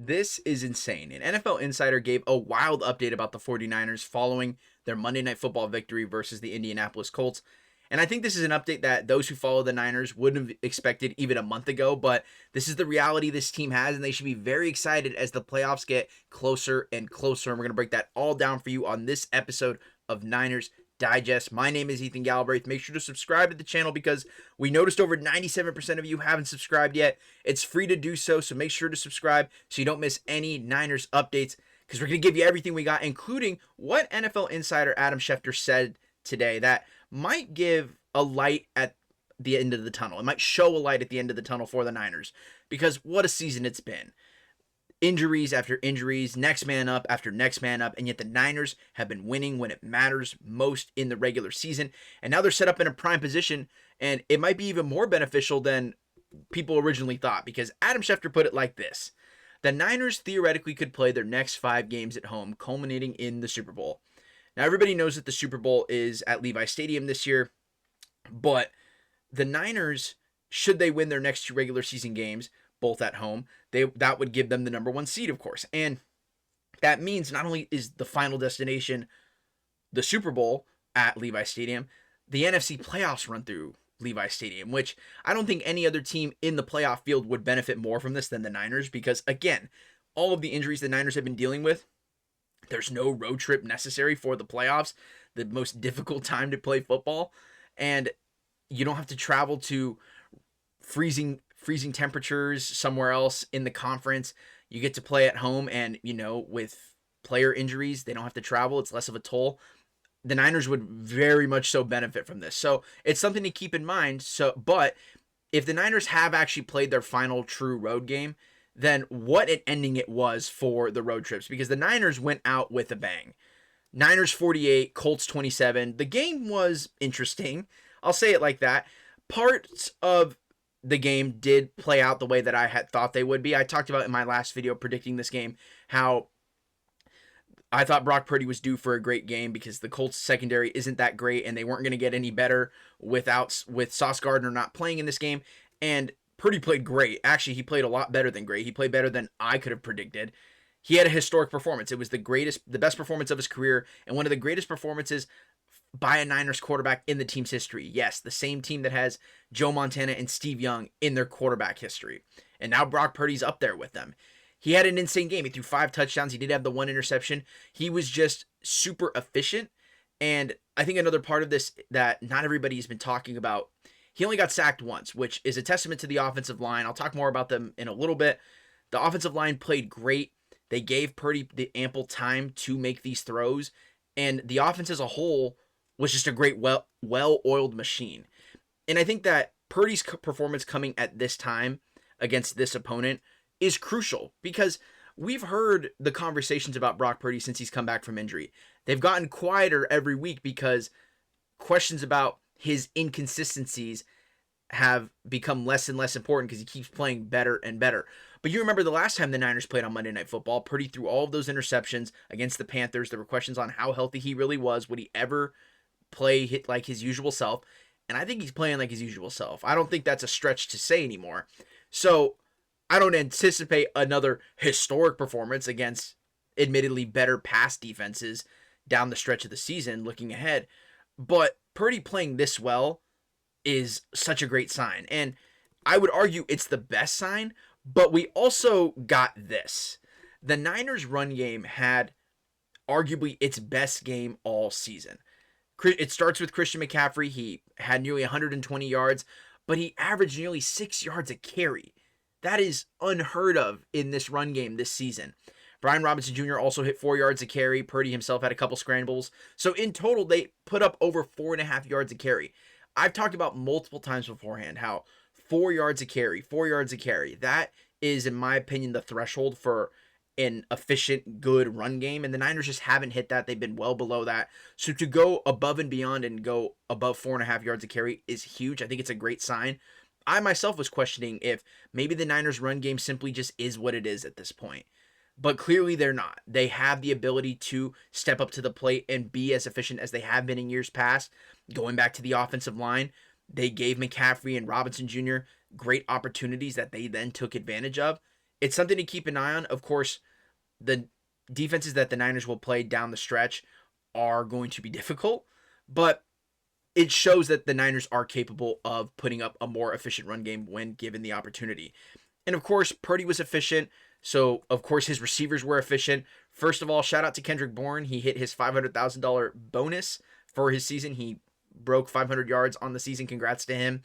This is insane. An NFL insider gave a wild update about the 49ers following their Monday Night Football victory versus the Indianapolis Colts. And I think this is an update that those who follow the Niners wouldn't have expected even a month ago, but this is the reality this team has, and they should be very excited as the playoffs get closer and closer. And we're going to break that all down for you on this episode of Niners Digest. My name is Ethan Galbraith. Make sure to subscribe to the channel because we noticed over 97% of you haven't subscribed yet. It's free to do so, so make sure to subscribe so you don't miss any Niners updates because we're going to give you everything we got, including what NFL insider Adam Schefter said today that might give a light at the end of the tunnel. It might show a light at the end of the tunnel for the Niners because what a season it's been. Injuries after injuries, next man up after next man up, and yet the Niners have been winning when it matters most in the regular season, and now they're set up in a prime position, and it might be even more beneficial than people originally thought, because Adam Schefter put it like this: the Niners theoretically could play their next 5 games at home, culminating in the Super Bowl. Now, everybody knows that the Super Bowl is at Levi Stadium this year, but the Niners, should they win their next 2 regular season games, both at home, that would give them the number 1 seed, of course. And that means not only is the final destination the Super Bowl at Levi Stadium, the NFC playoffs run through Levi Stadium, which I don't think any other team in the playoff field would benefit more from this than the Niners because, again, all of the injuries the Niners have been dealing with, there's no road trip necessary for the playoffs, the most difficult time to play football, and you don't have to travel to freezing temperatures somewhere else in the conference. You get to play at home, and with player injuries, they don't have to travel. It's less of a toll. The Niners would very much so benefit from this. So it's something to keep in mind. But if the Niners have actually played their final true road game, then what an ending it was for the road trips, because the Niners went out with a bang. Niners 48, Colts 27. The game was interesting. I'll say it like that. Parts of the game did play out the way that I had thought they would be. I talked about in my last video predicting this game how I thought Brock Purdy was due for a great game because the Colts secondary isn't that great and they weren't going to get any better with Sauce Gardner not playing in this game. And Purdy played great. Actually, he played a lot better than great. He played better than I could have predicted. He had a historic performance. It was the best performance of his career and one of the greatest performances by a Niners quarterback in the team's history. Yes, the same team that has Joe Montana and Steve Young in their quarterback history. And now Brock Purdy's up there with them. He had an insane game. He threw 5 touchdowns. He did have the 1 interception. He was just super efficient. And I think another part of this that not everybody's been talking about, he only got sacked once, which is a testament to the offensive line. I'll talk more about them in a little bit. The offensive line played great. They gave Purdy the ample time to make these throws. And the offense as a whole was just a great, well-oiled machine. And I think that Purdy's performance coming at this time against this opponent is crucial because we've heard the conversations about Brock Purdy since he's come back from injury. They've gotten quieter every week because questions about his inconsistencies have become less and less important because he keeps playing better and better. But you remember the last time the Niners played on Monday Night Football, Purdy threw all of those interceptions against the Panthers. There were questions on how healthy he really was. Would he ever hit like his usual self? And I think he's playing like his usual self. I don't think that's a stretch to say anymore. So I don't anticipate another historic performance against admittedly better pass defenses down the stretch of the season looking ahead. But Purdy playing this well is such a great sign. And I would argue it's the best sign, but we also got this. The Niners run game had arguably its best game all season. It starts with Christian McCaffrey. He had nearly 120 yards, but he averaged nearly 6 yards a carry. That is unheard of in this run game this season. Brian Robinson Jr. also hit 4 yards a carry. Purdy himself had a couple scrambles. So in total, they put up over 4.5 yards a carry. I've talked about multiple times beforehand how 4 yards a carry, that is, in my opinion, the threshold for an efficient, good run game. And the Niners just haven't hit that. They've been well below that. So to go above and beyond and go above 4.5 yards a carry is huge. I think it's a great sign. I myself was questioning if maybe the Niners run game simply just is what it is at this point. But clearly they're not. They have the ability to step up to the plate and be as efficient as they have been in years past. Going back to the offensive line, they gave McCaffrey and Robinson Jr. great opportunities that they then took advantage of. it's something to keep an eye on. Of course, the defenses that the Niners will play down the stretch are going to be difficult, but it shows that the Niners are capable of putting up a more efficient run game when given the opportunity. And of course, Purdy was efficient. So, of course, his receivers were efficient. First of all, shout out to Kendrick Bourne. He hit his $500,000 bonus for his season. He broke 500 yards on the season. Congrats to him.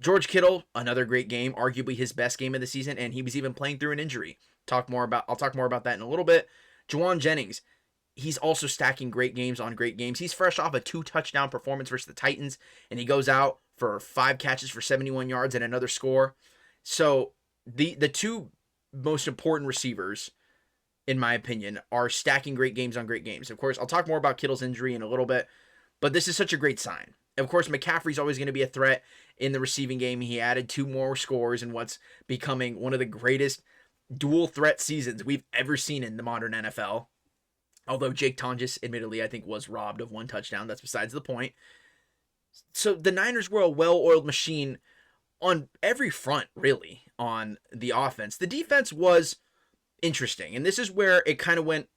George Kittle, another great game, arguably his best game of the season, and he was even playing through an injury. I'll talk more about that in a little bit. Juwan Jennings, he's also stacking great games on great games. He's fresh off a 2-touchdown performance versus the Titans, and he goes out for 5 catches for 71 yards and another score. So the two most important receivers, in my opinion, are stacking great games on great games. Of course, I'll talk more about Kittle's injury in a little bit, but this is such a great sign. Of course, McCaffrey's always going to be a threat in the receiving game. He added 2 more scores in what's becoming one of the greatest dual threat seasons we've ever seen in the modern NFL. Although Jake Tonges, admittedly, I think was robbed of 1 touchdown. That's besides the point. So the Niners were a well-oiled machine on every front, really, on the offense. The defense was interesting, and this is where it kind of went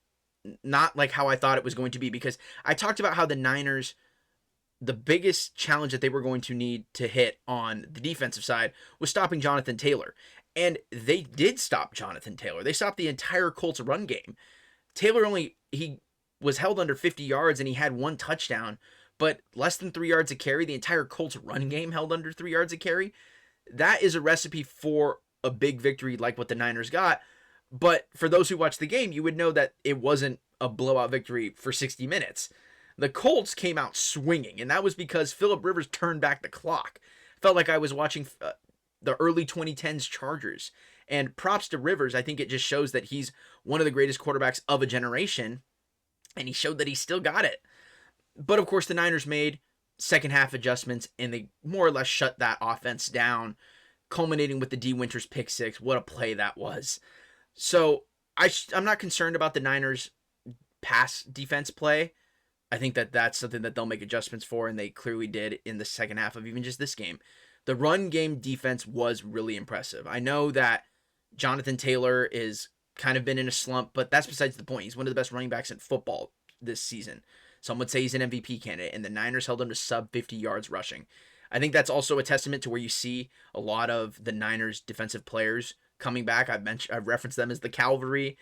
not like how I thought it was going to be, because I talked about how the Niners, the biggest challenge that they were going to need to hit on the defensive side was stopping Jonathan Taylor. And they did stop Jonathan Taylor. They stopped the entire Colts run game. Taylor he was held under 50 yards and he had 1 touchdown, but less than 3 yards a carry. The entire Colts run game held under 3 yards a carry. That is a recipe for a big victory like what the Niners got. But for those who watched the game, you would know that it wasn't a blowout victory for 60 minutes. The Colts came out swinging, and that was because Phillip Rivers turned back the clock. Felt like I was watching the early 2010s Chargers. And props to Rivers. I think it just shows that he's one of the greatest quarterbacks of a generation, and he showed that he still got it. But of course, the Niners made second half adjustments, and they more or less shut that offense down, culminating with the D. Winters pick 6. What a play that was. So I'm not concerned about the Niners' pass defense play. I think that that's something that they'll make adjustments for, and they clearly did in the second half of even just this game. The run game defense was really impressive. I know that Jonathan Taylor is kind of been in a slump, but that's besides the point. He's one of the best running backs in football this season. Some would say he's an MVP candidate, and the Niners held him to sub 50 yards rushing. I think that's also a testament to where you see a lot of the Niners defensive players coming back. I've referenced them as the Cavalry.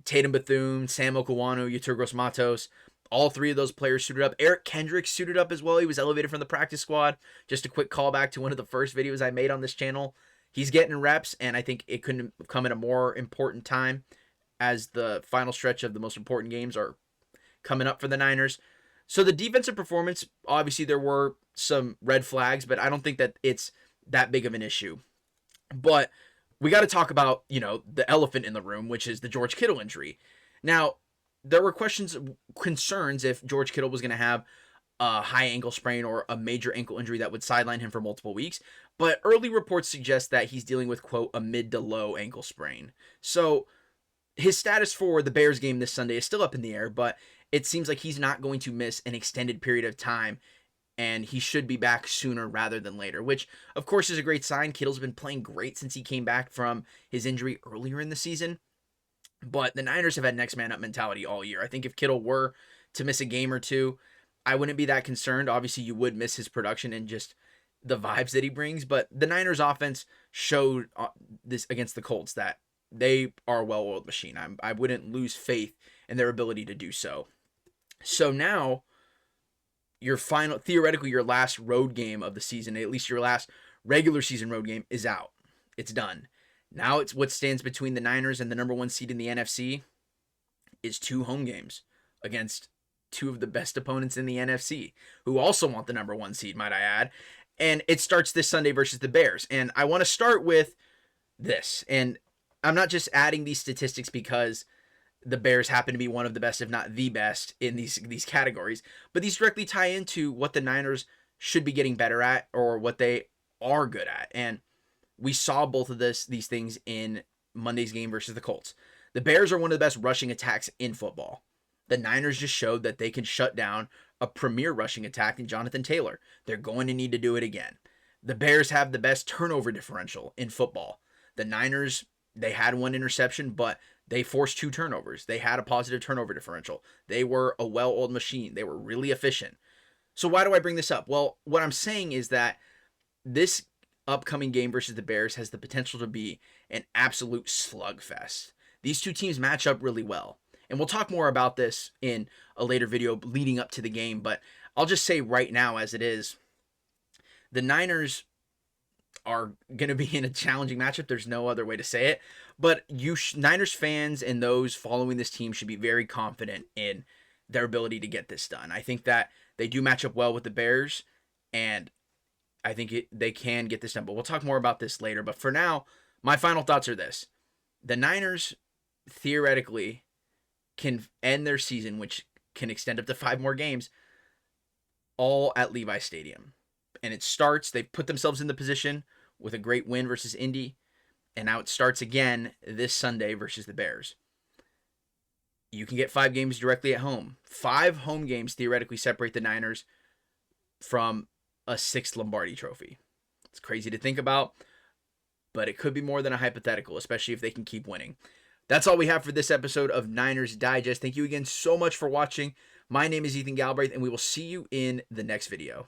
Tatum Bethune, Sam Okuwanu, Yetur Gross-Matos. All 3 of those players suited up. Eric Kendrick suited up as well. He was elevated from the practice squad. Just a quick callback to one of the first videos I made on this channel. He's getting reps, and I think it couldn't come at a more important time as the final stretch of the most important games are coming up for the Niners. So the defensive performance, obviously there were some red flags, but I don't think that it's that big of an issue. But we got to talk about, the elephant in the room, which is the George Kittle injury. Now, there were concerns if George Kittle was going to have a high ankle sprain or a major ankle injury that would sideline him for multiple weeks. But early reports suggest that he's dealing with, quote, a mid to low ankle sprain. So his status for the Bears game this Sunday is still up in the air, but it seems like he's not going to miss an extended period of time, and he should be back sooner rather than later, which, of course, is a great sign. Kittle's been playing great since he came back from his injury earlier in the season. But the Niners have had next man up mentality all year. I think if Kittle were to miss a game or two, I wouldn't be that concerned. Obviously, you would miss his production and just the vibes that he brings. But the Niners offense showed this against the Colts that they are a well-oiled machine. I wouldn't lose faith in their ability to do so. So now, theoretically, your last road game of the season, at least your last regular season road game, is out. It's done. Now it's what stands between the Niners and the number 1 seed in the NFC is 2 home games against 2 of the best opponents in the NFC, who also want the number 1 seed, might I add. And it starts this Sunday versus the Bears. And I want to start with this. And I'm not just adding these statistics because the Bears happen to be one of the best, if not the best, in these categories, but these directly tie into what the Niners should be getting better at, or what they are good at. And we saw both of these things in Monday's game versus the Colts. The Bears are one of the best rushing attacks in football. The Niners just showed that they can shut down a premier rushing attack in Jonathan Taylor. They're going to need to do it again. The Bears have the best turnover differential in football. The Niners They had one interception, but they forced 2 turnovers. They had a positive turnover differential. They were a well-oiled machine. They were really efficient. So why do I bring this up? Well, what I'm saying is that this upcoming game versus the Bears has the potential to be an absolute slugfest. These two teams match up really well. And we'll talk more about this in a later video leading up to the game, but I'll just say right now as it is, the Niners are going to be in a challenging matchup. There's no other way to say it. But Niners fans and those following this team should be very confident in their ability to get this done. I think that they do match up well with the Bears, and I think they can get this done. But we'll talk more about this later. But for now, my final thoughts are this. The Niners theoretically can end their season, which can extend up to 5 more games, all at Levi Stadium. And it starts, they've put themselves in the position with a great win versus Indy, and now it starts again this Sunday versus the Bears. You can get 5 games directly at home. 5 home games theoretically separate the Niners from a 6th Lombardi trophy. It's crazy to think about, but it could be more than a hypothetical, especially if they can keep winning. That's all we have for this episode of Niners Digest. Thank you again so much for watching. My name is Ethan Galbraith, and we will see you in the next video.